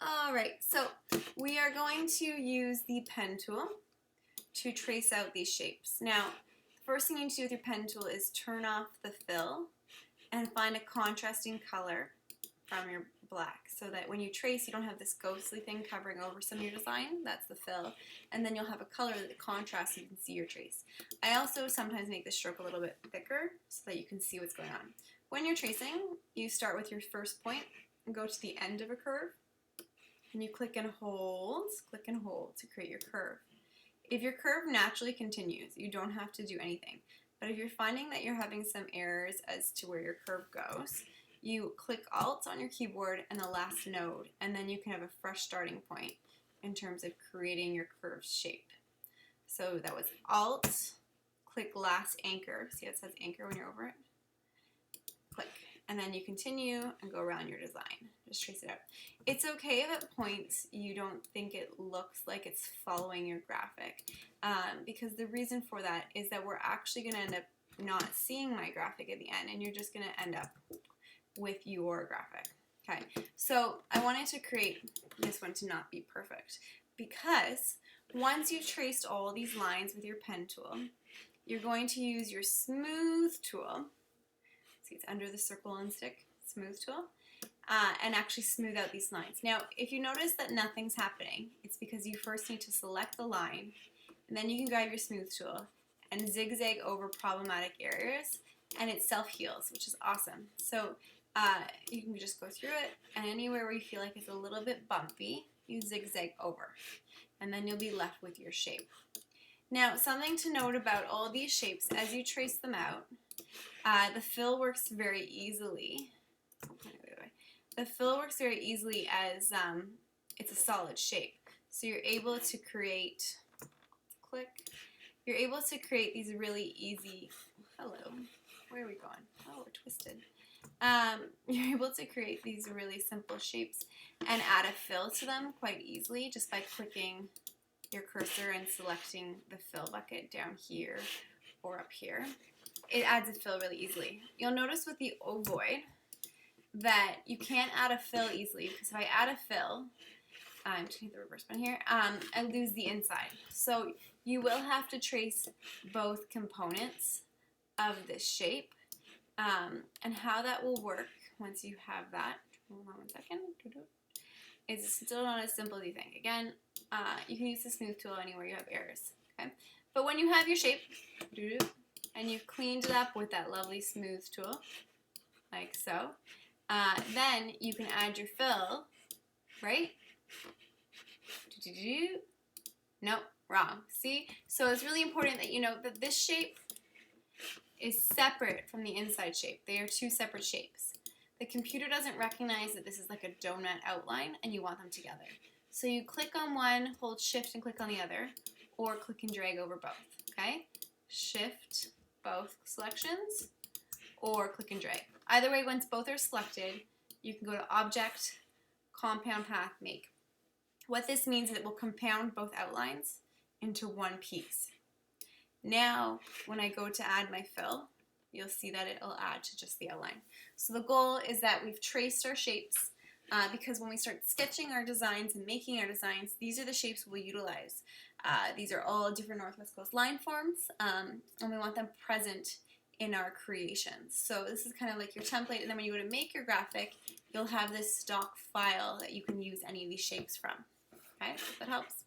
Alright, so we are going to use the pen tool to trace out these shapes. Now, the first thing you need to do with your pen tool is turn off the fill and find a contrasting color from your black so that when you trace you don't have this ghostly thing covering over some of your design. That's the fill. And then you'll have a color that contrasts so you can see your trace. I also sometimes make the stroke a little bit thicker so that you can see what's going on. When you're tracing, you start with your first point and go to the end of a curve. And you click and hold to create your curve. If your curve naturally continues, you don't have to do anything. But if you're finding that you're having some errors as to where your curve goes, you click Alt on your keyboard and the last node, and then you can have a fresh starting point in terms of creating your curved shape. So that was Alt, click last anchor. See how it says anchor when you're over it? Click. And then you continue and go around your design. Just trace it out. It's okay if at points you don't think it looks like it's following your graphic, because the reason for that is that we're actually going to end up not seeing my graphic at the end, and you're just going to end up with your graphic. Okay, so I wanted to create this one to not be perfect, because once you've traced all these lines with your pen tool, you're going to use your smooth tool. See, it's under the circle and stick, smooth tool, and actually smooth out these lines. Now, if you notice that nothing's happening, it's because you first need to select the line, and then you can grab your smooth tool and zigzag over problematic areas, and it self-heals, which is awesome. So you can just go through it, and anywhere where you feel like it's a little bit bumpy, you zigzag over, and then you'll be left with your shape. Now, something to note about all these shapes, as you trace them out, the fill works very easily. The fill works very easily as it's a solid shape. So you're able to create, you're able to create these really easy, hello, where are we going? Oh, we're twisted. You're able to create these really simple shapes and add a fill to them quite easily just by clicking your cursor and selecting the fill bucket down here or up here. It adds a fill really easily. You'll notice with the ovoid that you can't add a fill easily, because if I add a fill, I'm taking the reverse one here, I lose the inside. So you will have to trace both components of this shape, and how that will work once you have that, hold on one second, is still not as simple as you think. Again, you can use the smooth tool anywhere you have errors, okay? But when you have your shape, and you've cleaned it up with that lovely smooth tool, like so, then you can add your fill, right? Nope, wrong. See? So it's really important that you know that this shape is separate from the inside shape. They are two separate shapes. The computer doesn't recognize that this is like a donut outline, and you want them together. So you click on one, hold shift and click on the other, or click and drag over both, okay? Shift both selections, or click and drag. Either way, once both are selected, you can go to Object, Compound Path, Make. What this means is it will compound both outlines into one piece. Now, when I go to add my fill, you'll see that it'll add to just the outline. So the goal is that we've traced our shapes, because when we start sketching our designs and making our designs, these are the shapes we'll utilize. These are all different Northwest Coast line forms, and we want them present in our creations. So this is kind of like your template, and then when you go to make your graphic, you'll have this stock file that you can use any of these shapes from. Okay, hope that helps.